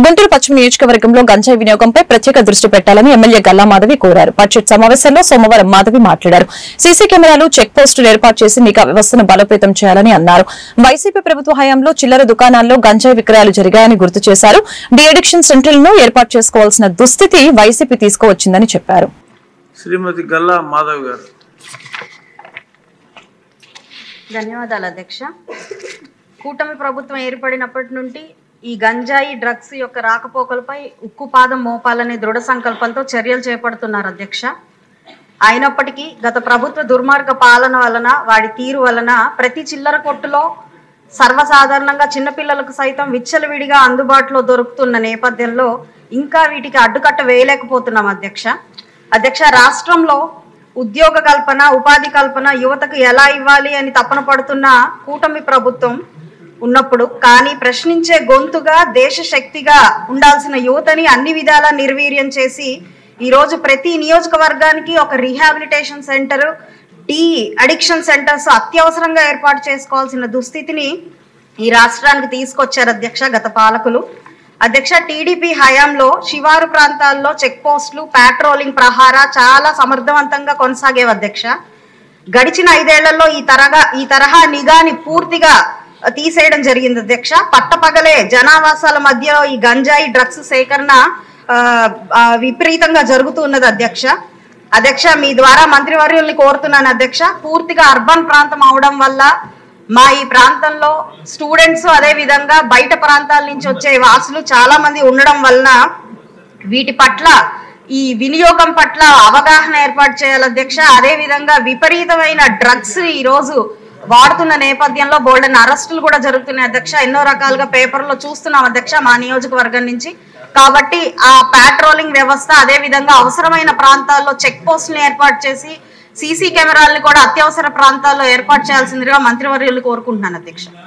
గుంటూరు పశ్చిమ నియోజకవర్గంలో గంజాయి వినియోగంపై ప్రత్యేక దృష్టి పెట్టాలని ఎమ్మెల్యే గల్లా మాధవి కోరారు. బడ్జెట్ సమావేశంలో సోమవారం మాధవి మాట్లాడారు. సీసీ కెమెరాలు, చెక్ పోస్టులు ఏర్పాటు చేసి నిఘా వ్యవస్థను బలోపేతం చేయాలని అన్నారు. వైసీపీ ప్రభుత్వ హయాంలో చిల్లర దుకాణాల్లో గంజాయి విక్రయాలు జరిగాయని గుర్తు చేశారు. డి అడిక్షన్ సెంటర్లను ఏర్పాటు చేసుకోవాల్సిన దుస్థితి వైసీపీ తీసుకువచ్చిందని చెప్పారు. శ్రీమతి గల్లా మాధవి గారు. ధన్యవాదాలు అధ్యక్ష. కూటమి ప్రభుత్వం ఏర్పడినప్పటి నుండి ఈ గంజాయి డ్రగ్స్ యొక్క రాకపోకలపై ఉక్కుపాదం మోపాలనే దృఢ సంకల్పంతో చర్యలు చేపడుతున్నారు అధ్యక్ష. అయినప్పటికీ గత ప్రభుత్వ దుర్మార్గ పాలన వలన, వాడి తీరు వలన ప్రతి చిల్లర కొట్టులో సర్వసాధారణంగా చిన్నపిల్లలకు సైతం విచ్చలవిడిగా అందుబాటులో దొరుకుతున్న నేపథ్యంలో ఇంకా వీటికి అడ్డుకట్ట వేయలేకపోతున్నాం అధ్యక్ష. రాష్ట్రంలో ఉద్యోగ కల్పన, ఉపాధి కల్పన యువతకు ఎలా ఇవ్వాలి అని తపన పడుతున్న కూటమి ప్రభుత్వం ఉన్నప్పుడు కానీ ప్రశ్నించే గొంతుగా, దేశ శక్తిగా ఉండాల్సిన యువతని అన్ని విధాలా నిర్వీర్యం చేసి ఈరోజు ప్రతి నియోజకవర్గానికి ఒక rehabilitation centre, de addiction centres అత్యవసరంగా ఏర్పాటు చేసుకోవాల్సిన దుస్థితిని ఈ రాష్ట్రానికి తీసుకొచ్చారు అధ్యక్ష గత పాలకులు. అధ్యక్ష, టీడీపీ హయాంలో శివారు ప్రాంతాల్లో చెక్ పోస్టులు, పాట్రోలింగ్ ప్రహార చాలా సమర్థవంతంగా కొనసాగేవి అధ్యక్ష. గడిచిన 5 ఏళ్లలో ఈ తరహా నిఘాని పూర్తిగా తీసేయడం జరిగింది అధ్యక్ష. పట్టపగలే జనావాసాల మధ్య ఈ గంజాయి డ్రగ్స్ సేకరణ విపరీతంగా జరుగుతున్నది అధ్యక్ష. మీ ద్వారా మంత్రివర్యుల్ని కోరుతున్నాను అధ్యక్ష. పూర్తిగా అర్బన్ ప్రాంతం అవడం వల్ల మా ఈ ప్రాంతంలో స్టూడెంట్స్, అదే విధంగా బయట ప్రాంతాల నుంచి వచ్చే వాసులు చాలా మంది ఉండడం వలన వీటి పట్ల, ఈ వినియోగం పట్ల అవగాహన ఏర్పాటు చేయాలి అధ్యక్ష. అదే విధంగా విపరీతమైన డ్రగ్స్ ఈ రోజు వాడుతున్న నేపథ్యంలో బోల్డెన్ అరెస్టులు కూడా జరుగుతున్నాయి అధ్యక్ష. ఎన్నో రకాలుగా పేపర్లో చూస్తున్నాం అధ్యక్ష మా నియోజకవర్గం నుంచి. కాబట్టి ఆ పాట్రోలింగ్ వ్యవస్థ, అదే విధంగా అవసరమైన ప్రాంతాల్లో చెక్ పోస్టులను ఏర్పాటు చేసి సీసీ కెమెరాలను కూడా అత్యవసర ప్రాంతాల్లో ఏర్పాటు చేయాల్సిందిగా మంత్రివర్యులు కోరుకుంటున్నాను అధ్యక్ష.